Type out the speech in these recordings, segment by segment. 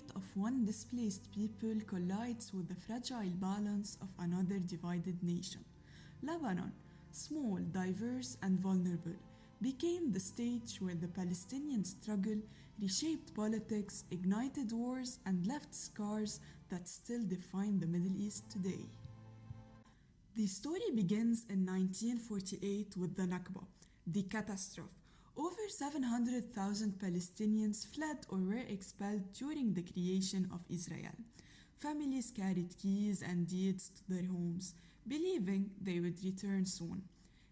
fate of one displaced people collides with the fragile balance of another divided nation. Lebanon, small, diverse, and vulnerable, became the stage where the Palestinian struggle reshaped politics, ignited wars, and left scars that still define the Middle East today. The story begins in 1948 with the Nakba, the catastrophe. Over 700,000 Palestinians fled or were expelled during the creation of Israel. Families carried keys and deeds to their homes, believing they would return soon.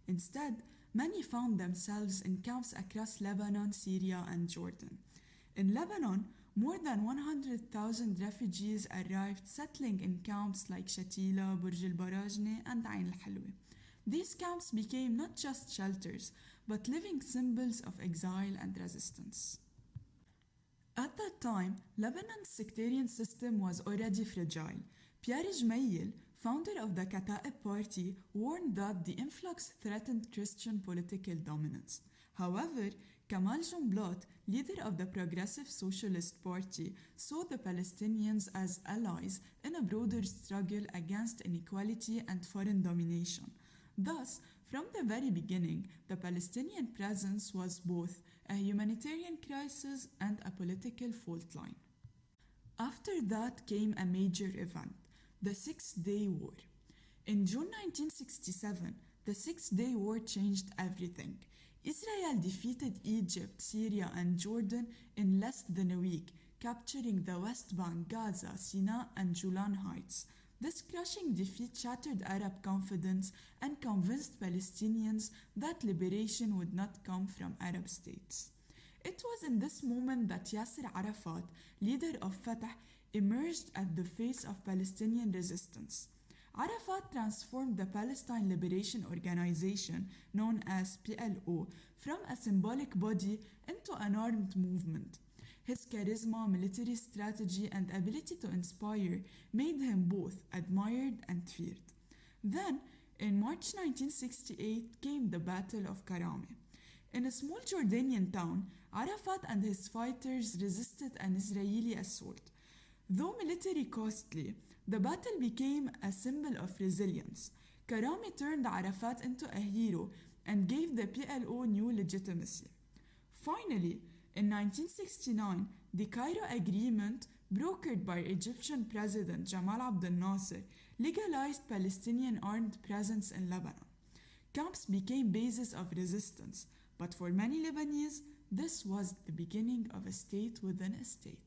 Instead, many found themselves in camps across Lebanon, Syria, and Jordan. In Lebanon, more than 100,000 refugees arrived, settling in camps like Shatila, Burj al-Barajne, and Ain al-Halwe. These camps became not just shelters, but living symbols of exile and resistance. At that time, Lebanon's sectarian system was already fragile. Pierre Gemayel, founder of the Kataeb Party, warned that the influx threatened Christian political dominance. However, Kamal Jumblat, leader of the Progressive Socialist Party, saw the Palestinians as allies in a broader struggle against inequality and foreign domination. Thus, from the very beginning, the Palestinian presence was both a humanitarian crisis and a political fault line. After that came a major event, the Six-Day War. In June 1967, the Six-Day War changed everything. Israel defeated Egypt, Syria, and Jordan in less than a week, capturing the West Bank, Gaza, Sinai, and Golan Heights. This crushing defeat shattered Arab confidence and convinced Palestinians that liberation would not come from Arab states. It was in this moment that Yasser Arafat, leader of Fatah, emerged at the face of Palestinian resistance. Arafat transformed the Palestine Liberation Organization, known as PLO, from a symbolic body into an armed movement. His charisma, military strategy, and ability to inspire made him both admired and feared. Then, in March 1968, came the Battle of Karame. In a small Jordanian town, Arafat and his fighters resisted an Israeli assault. Though military costly, the battle became a symbol of resilience. Karame turned Arafat into a hero and gave the PLO new legitimacy. Finally, in 1969, the Cairo Agreement, brokered by Egyptian President Jamal Abdel Nasser, legalized Palestinian armed presence in Lebanon. Camps became bases of resistance, but for many Lebanese, this was the beginning of a state within a state.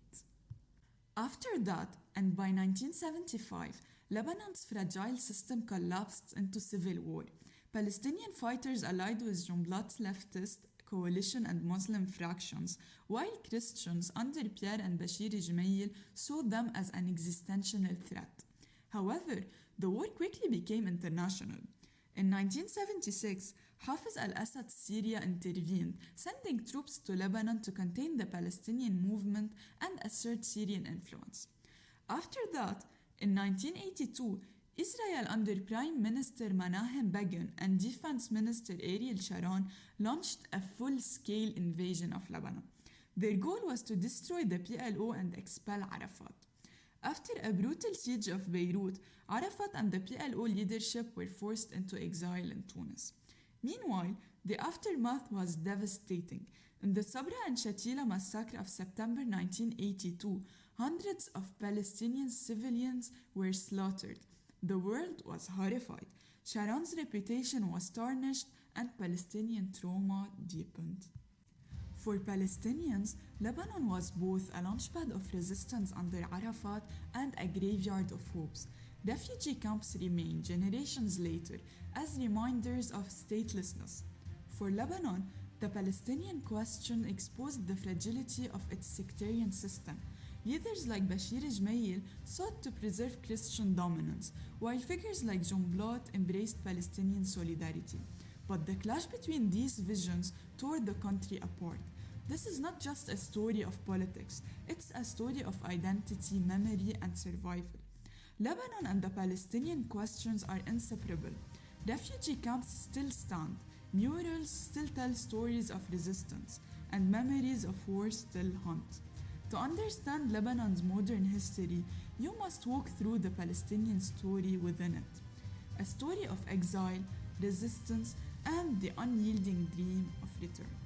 After that, and by 1975, Lebanon's fragile system collapsed into civil war. Palestinian fighters allied with Jumblat's leftist coalition and Muslim fractions, while Christians under Pierre and Bashir Gemayel saw them as an existential threat. However, the war quickly became international. In 1976, Hafez al-Assad's Syria intervened, sending troops to Lebanon to contain the Palestinian movement and assert Syrian influence. After that, in 1982, Israel under Prime Minister Menahem Begin and Defense Minister Ariel Sharon launched a full-scale invasion of Lebanon. Their goal was to destroy the PLO and expel Arafat. After a brutal siege of Beirut, Arafat and the PLO leadership were forced into exile in Tunis. Meanwhile, the aftermath was devastating. In the Sabra and Shatila massacre of September 1982, hundreds of Palestinian civilians were slaughtered. The world was horrified. Sharon's reputation was tarnished and Palestinian trauma deepened. For Palestinians, Lebanon was both a launchpad of resistance under Arafat and a graveyard of hopes. Refugee camps remain generations later as reminders of statelessness. For Lebanon, the Palestinian question exposed the fragility of its sectarian system. Leaders like Bashir Gemayel sought to preserve Christian dominance, while figures like Jumblat embraced Palestinian solidarity. But the clash between these visions tore the country apart. This is not just a story of politics, it's a story of identity, memory, and survival. Lebanon and the Palestinian questions are inseparable. Refugee camps still stand, murals still tell stories of resistance, and memories of war still haunt. To understand Lebanon's modern history, you must walk through the Palestinian story within it. A story of exile, resistance, and the unyielding dream of return.